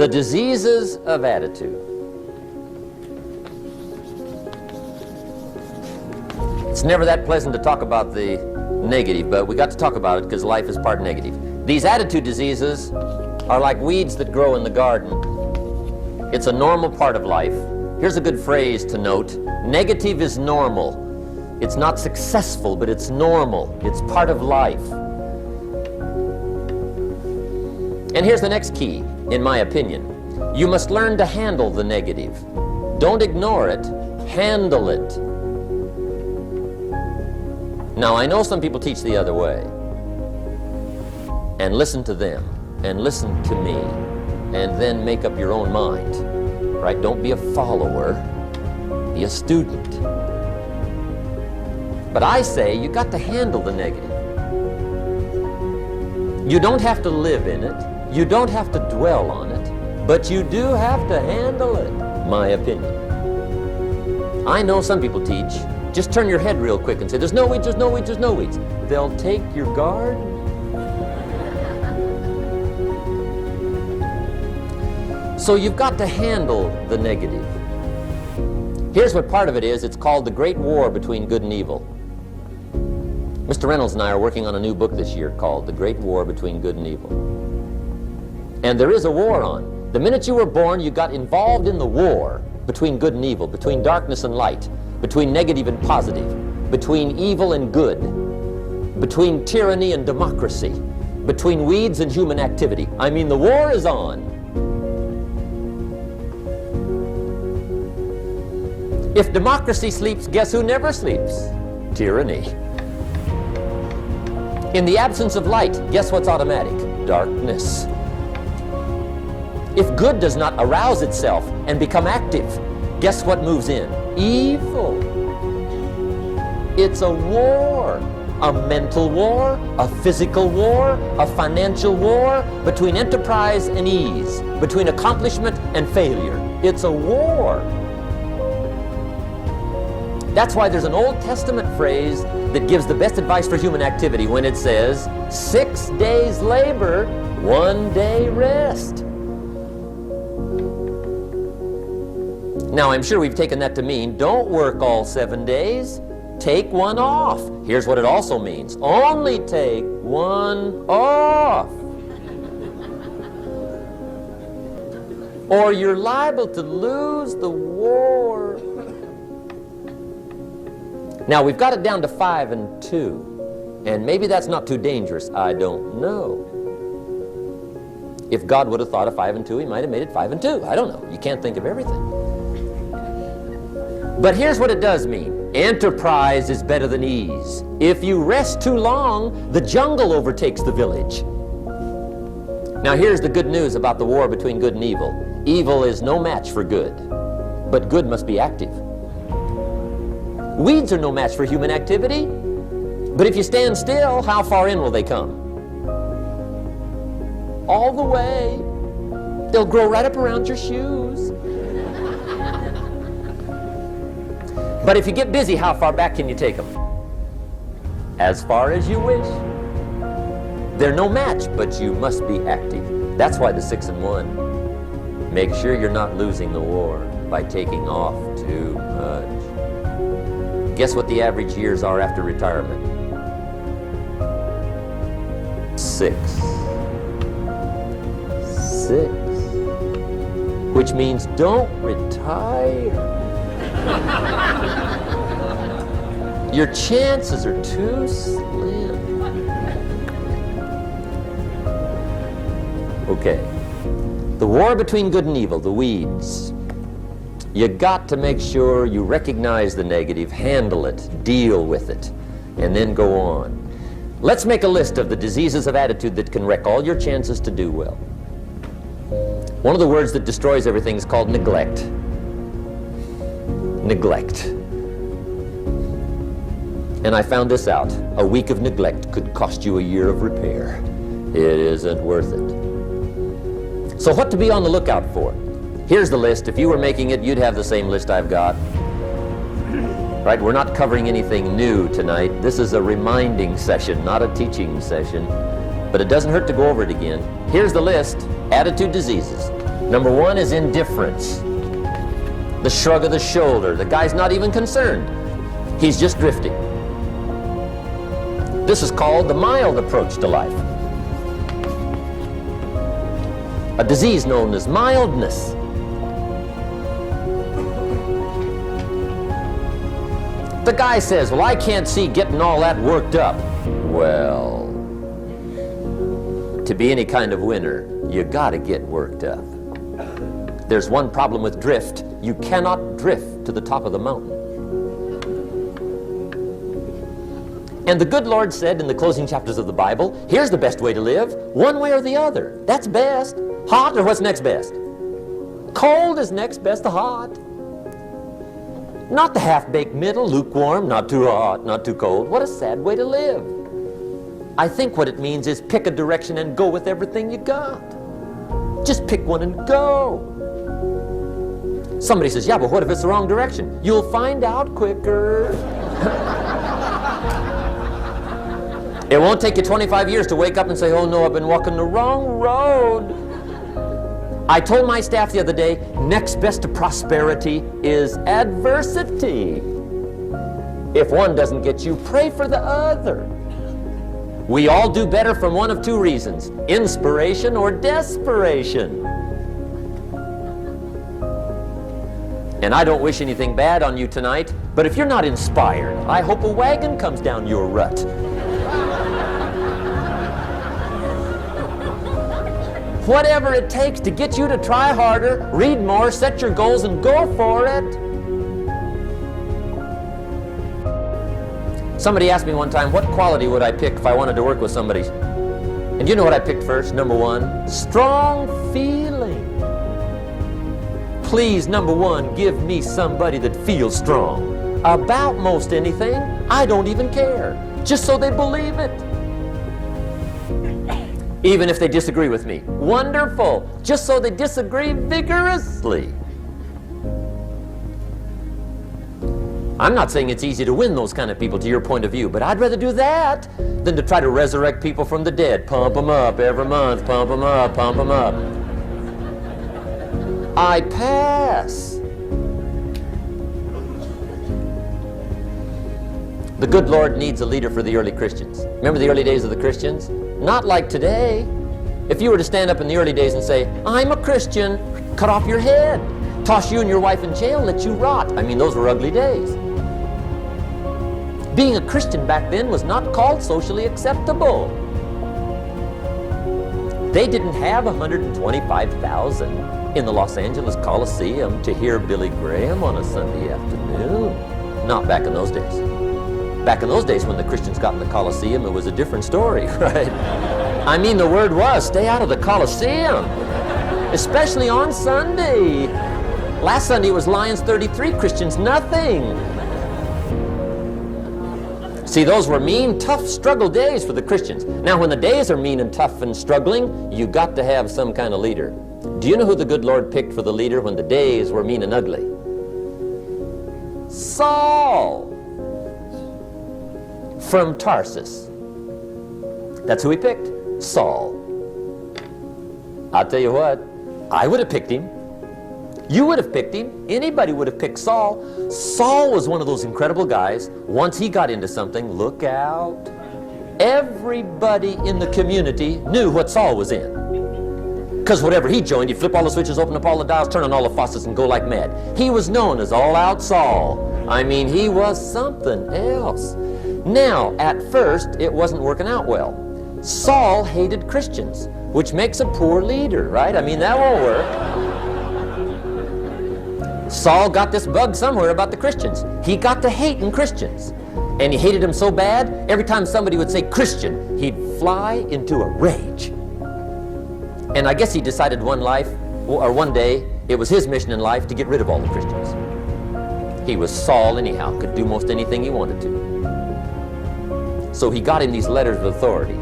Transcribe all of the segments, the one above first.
The diseases of attitude. It's never that pleasant to talk about the negative, but we got to talk about it because life is part negative. These attitude diseases are like weeds that grow in the garden. It's a normal part of life. Here's a good phrase to note. Negative is normal. It's not successful, but it's normal. It's part of life. And here's the next key, in my opinion. You must learn to handle the negative. Don't ignore it. Handle it. Now, I know some people teach the other way. And listen to them. And listen to me. And then make up your own mind. Right? Don't be a follower. Be a student. But I say you got to handle the negative. You don't have to live in it. You don't have to dwell on it. But you do have to handle it, my opinion. I know some people teach, just turn your head real quick and say, there's no weeds, there's no weeds, there's no weeds. They'll take your garden. So you've got to handle the negative. Here's what part of it is. It's called the Great War Between Good and Evil. Mr. Reynolds and I are working on a new book this year called The Great War Between Good and Evil. And there is a war on. The minute you were born, you got involved in the war between good and evil, between darkness and light, between negative and positive, between evil and good, between tyranny and democracy, between weeds and human activity. I mean, the war is on. If democracy sleeps, guess who never sleeps? Tyranny. In the absence of light, guess what's automatic? Darkness. If good does not arouse itself and become active, guess what moves in? Evil. It's a war. A mental war, a physical war, a financial war, between enterprise and ease, between accomplishment and failure. It's a war. That's why there's an Old Testament phrase that gives the best advice for human activity when it says, 6 days labor, 1 day rest. Now, I'm sure we've taken that to mean, don't work all 7 days, take one off. Here's what it also means, only take one off. Or you're liable to lose the war. Now, we've got it down to 5 and 2, and maybe that's not too dangerous, I don't know. If God would have thought of 5 and 2, he might have made it 5 and 2. I don't know. You can't think of everything. But here's what it does mean. Enterprise is better than ease. If you rest too long, the jungle overtakes the village. Now, here's the good news about the war between good and evil. Evil is no match for good, but good must be active. Weeds are no match for human activity, but if you stand still, how far in will they come? All the way. They'll grow right up around your shoes. But if you get busy, how far back can you take them? As far as you wish. They're no match, but you must be active. That's why the 6 and 1. Make sure you're not losing the war by taking off too much. Guess what the average years are after retirement? 6. 6. Which means don't retire. Your chances are too slim. Okay. The war between good and evil, the weeds. You got to make sure you recognize the negative, handle it, deal with it, and then go on. Let's make a list of the diseases of attitude that can wreck all your chances to do well. One of the words that destroys everything is called neglect. Neglect. And I found this out. A week of neglect could cost you a year of repair. It isn't worth it. So what to be on the lookout for? Here's the list. If you were making it, you'd have the same list I've got. Right? We're not covering anything new tonight. This is a reminding session, not a teaching session. But it doesn't hurt to go over it again. Here's the list. Attitude diseases. Number one is indifference. The shrug of the shoulder. The guy's not even concerned. He's just drifting. This is called the mild approach to life. A disease known as mildness. The guy says, well, I can't see getting all that worked up. Well, to be any kind of winner, you gotta get worked up. There's one problem with drift. You cannot drift to the top of the mountain. And the good Lord said in the closing chapters of the Bible, here's the best way to live, one way or the other. That's best. Hot or what's next best? Cold is next best to hot. Not the half-baked middle, lukewarm, not too hot, not too cold. What a sad way to live. I think what it means is pick a direction and go with everything you got. Just pick one and go. Somebody says, yeah, but what if it's the wrong direction? You'll find out quicker. It won't take you 25 years to wake up and say, oh no, I've been walking the wrong road. I told my staff the other day, next best to prosperity is adversity. If one doesn't get you, pray for the other. We all do better from one of two reasons, inspiration or desperation. And I don't wish anything bad on you tonight, but if you're not inspired, I hope a wagon comes down your rut. Whatever it takes to get you to try harder, read more, set your goals, and go for it. Somebody asked me one time, what quality would I pick if I wanted to work with somebody? And you know what I picked first? Number one, strong feeling. Please, number one, give me somebody that feels strong. About most anything, I don't even care. Just so they believe it. Even if they disagree with me. Wonderful. Just so they disagree vigorously. I'm not saying it's easy to win those kind of people to your point of view, but I'd rather do that than to try to resurrect people from the dead. Pump them up every month, pump them up, pump them up. I pass. The good Lord needs a leader for the early Christians. Remember the early days of the Christians? Not like today. If you were to stand up in the early days and say, I'm a Christian, cut off your head, toss you and your wife in jail, let you rot. I mean, those were ugly days. Being a Christian back then was not called socially acceptable. They didn't have 125,000 in the Los Angeles Coliseum to hear Billy Graham on a Sunday afternoon. Not back in those days. Back in those days when the Christians got in the Coliseum, it was a different story, right? I mean, the word was, stay out of the Coliseum, especially on Sunday. Last Sunday was Lions 33, Christians nothing. See, those were mean, tough struggle days for the Christians. Now, when the days are mean and tough and struggling, you got to have some kind of leader. Do you know who the good Lord picked for the leader when the days were mean and ugly? Saul from Tarsus. That's who he picked, Saul. I'll tell you what, I would have picked him. You would have picked him. Anybody would have picked Saul. Saul was one of those incredible guys. Once he got into something, look out. Everybody in the community knew what Saul was in. Because whatever he joined, he'd flip all the switches, open up all the dials, turn on all the faucets, and go like mad. He was known as All-Out Saul. I mean, he was something else. Now, at first, it wasn't working out well. Saul hated Christians, which makes a poor leader, right? I mean, that won't work. Saul got this bug somewhere about the Christians. He got to hating Christians. And he hated them so bad, every time somebody would say Christian, he'd fly into a rage. And I guess he decided one day, it was his mission in life to get rid of all the Christians. He was Saul anyhow, could do most anything he wanted to. So he got him these letters of authority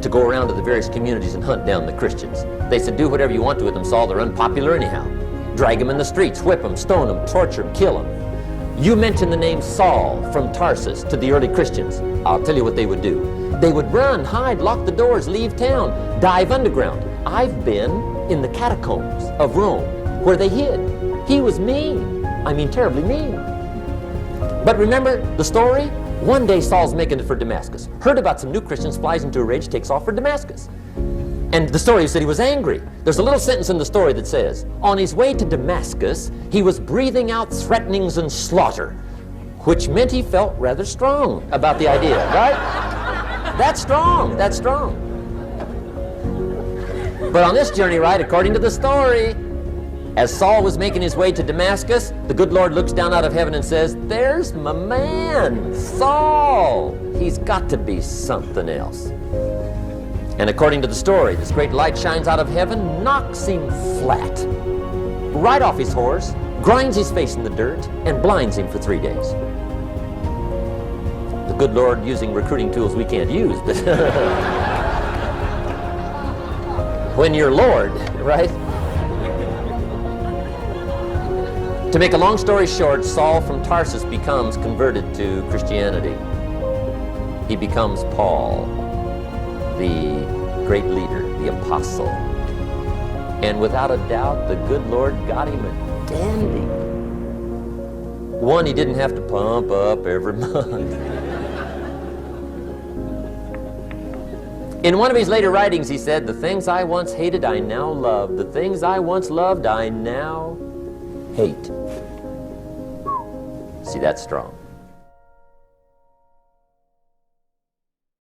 to go around to the various communities and hunt down the Christians. They said, do whatever you want to with them, Saul, they're unpopular anyhow. Drag them in the streets, whip them, stone them, torture them, kill them. You mention the name Saul from Tarsus to the early Christians, I'll tell you what they would do. They would run, hide, lock the doors, leave town, dive underground. I've been in the catacombs of Rome where they hid. He was mean. I mean, terribly mean. But remember the story? One day Saul's making it for Damascus. Heard about some new Christians, flies into a rage, takes off for Damascus. And the story said he was angry. There's a little sentence in the story that says, on his way to Damascus, he was breathing out threatenings and slaughter, which meant he felt rather strong about the idea, right? That's strong, that's strong. But on this journey, right, according to the story, as Saul was making his way to Damascus, the good Lord looks down out of heaven and says, there's my man, Saul. He's got to be something else. And according to the story, this great light shines out of heaven, knocks him flat, right off his horse, grinds his face in the dirt, and blinds him for 3 days. The good Lord using recruiting tools we can't use, but when you're Lord, right? To make a long story short, Saul from Tarsus becomes converted to Christianity. He becomes Paul, the great leader, the apostle. And without a doubt, the good Lord got him a dandy. One he didn't have to pump up every month. In one of his later writings, he said, the things I once hated, I now love. The things I once loved, I now hate. See, that's strong.